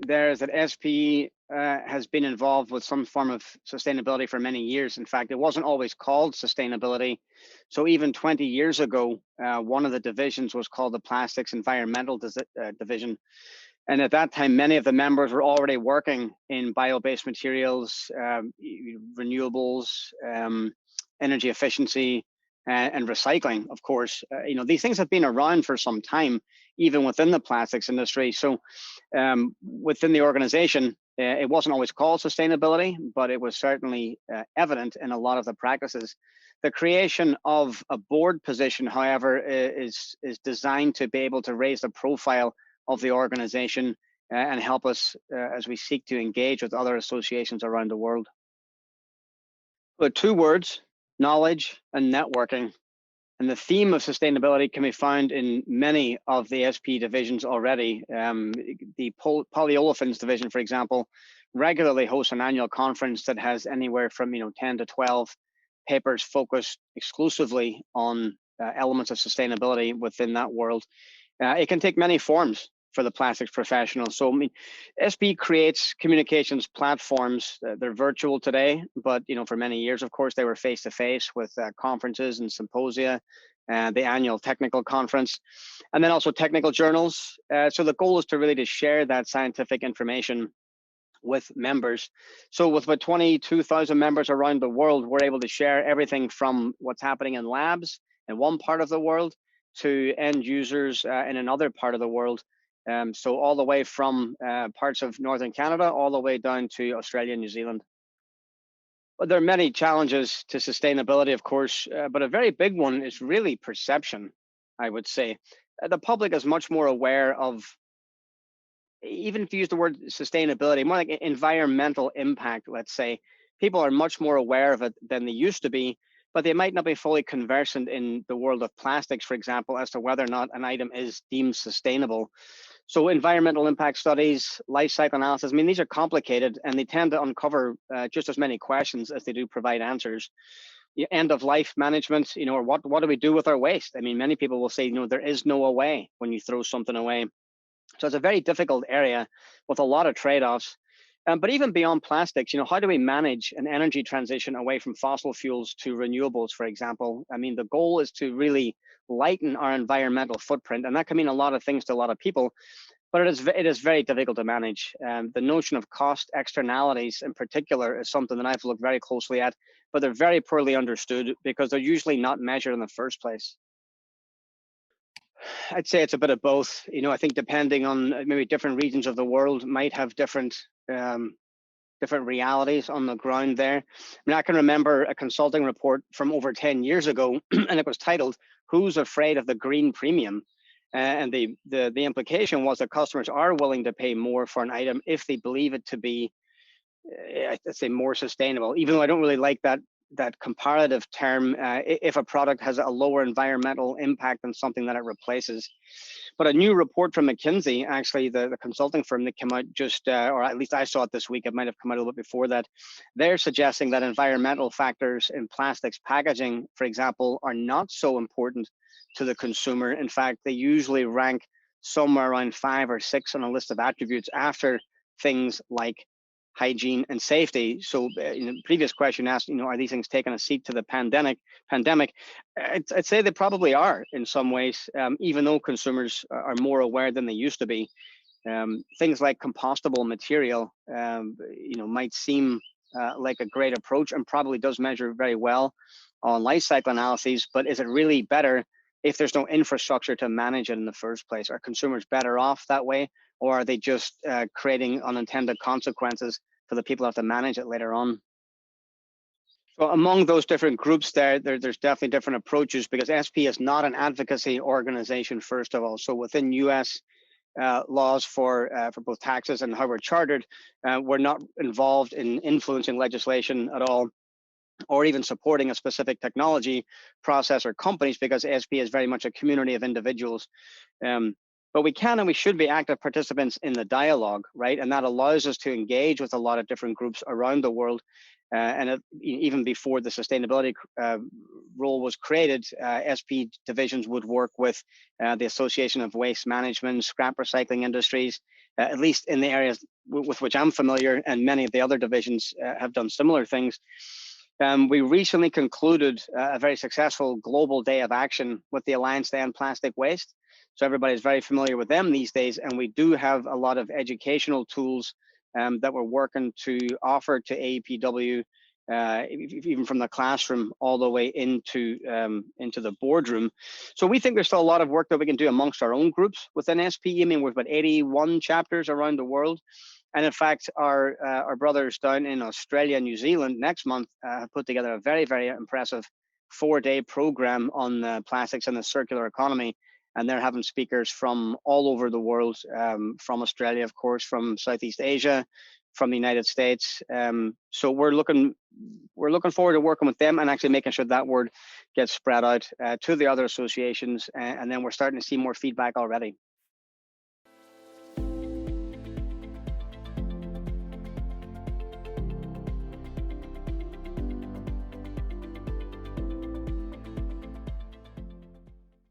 there is that SPE has been involved with some form of sustainability for many years. In fact, it wasn't always called sustainability. So even 20 years ago, one of the divisions was called the Plastics Environmental Division. And at that time, many of the members were already working in bio-based materials, renewables, energy efficiency, and recycling, of course. These things have been around for some time, even within the plastics industry. So within the organization, it wasn't always called sustainability, but it was certainly evident in a lot of the practices. The creation of a board position, however, is designed to be able to raise the profile of the organization and help us as we seek to engage with other associations around the world. But 2 words, knowledge and networking. And the theme of sustainability can be found in many of the SPE divisions already. The polyolefins division, for example, regularly hosts an annual conference that has anywhere from 10 to 12 papers focused exclusively on elements of sustainability within that world. It can take many forms for the plastics professional. So SPE creates communications platforms. They're virtual today, but for many years, of course, they were face-to-face with conferences and symposia, the annual technical conference, and then also technical journals. So the goal is to really share that scientific information with members. So with about 22,000 members around the world, we're able to share everything from what's happening in labs in one part of the world to end users in another part of the world. So all the way from parts of Northern Canada, all the way down to Australia and New Zealand. But there are many challenges to sustainability, of course, but a very big one is really perception, I would say. The public is much more aware of, even if you use the word sustainability, more like environmental impact, let's say. People are much more aware of it than they used to be, but they might not be fully conversant in the world of plastics, for example, as to whether or not an item is deemed sustainable. So environmental impact studies, life cycle analysis, these are complicated and they tend to uncover just as many questions as they do provide answers. End of life management, or what do we do with our waste? Many people will say, there is no away when you throw something away. So it's a very difficult area with a lot of trade-offs. But even beyond plastics, how do we manage an energy transition away from fossil fuels to renewables, for example? The goal is to really lighten our environmental footprint, and that can mean a lot of things to a lot of people, but it is very difficult to manage. The notion of cost externalities in particular is something that I've looked very closely at, but they're very poorly understood because they're usually not measured in the first place. I'd say it's a bit of both. I think depending on maybe different regions of the world might have different realities on the ground there. I can remember a consulting report from over 10 years ago, and it was titled, "Who's Afraid of the Green Premium?" And the implication was that customers are willing to pay more for an item if they believe it to be, I'd say, more sustainable, even though I don't really like that comparative term, if a product has a lower environmental impact than something that it replaces. But a new report from McKinsey, actually the consulting firm that came out just, or at least I saw it this week, it might have come out a little bit before that, they're suggesting that environmental factors in plastics packaging, for example, are not so important to the consumer. In fact, they usually rank somewhere around 5 or 6 on a list of attributes after things like hygiene and safety. So in the previous question asked, are these things taking a seat to the pandemic? I'd say they probably are in some ways, even though consumers are more aware than they used to be. Things like compostable material, might seem like a great approach and probably does measure very well on life cycle analyses, but is it really better if there's no infrastructure to manage it in the first place? Are consumers better off that way? Or are they just creating unintended consequences for the people who have to manage it later on? So among those different groups there's definitely different approaches, because SPE is not an advocacy organization, first of all. So within US laws for both taxes and how we're chartered, we're not involved in influencing legislation at all, or even supporting a specific technology process or companies, because SPE is very much a community of individuals. But we can and we should be active participants in the dialogue, right? And that allows us to engage with a lot of different groups around the world. And even before the sustainability role was created, SPE divisions would work with the Association of Waste Management, scrap recycling industries, at least in the areas with which I'm familiar, and many of the other divisions have done similar things. We recently concluded a very successful global day of action with the Alliance to End Plastic Waste. So everybody's very familiar with them these days, and we do have a lot of educational tools that we're working to offer to AEPW, even from the classroom all the way into the boardroom. So we think there's still a lot of work that we can do amongst our own groups within SPE. I mean, we've got 81 chapters around the world. And in fact, our brothers down in Australia and New Zealand next month have put together a very, very impressive 4-day program on plastics and the circular economy. And they're having speakers from all over the world, from Australia, of course, from Southeast Asia, from the United States. So we're looking forward to working with them and actually making sure that word gets spread out to the other associations. And then we're starting to see more feedback already.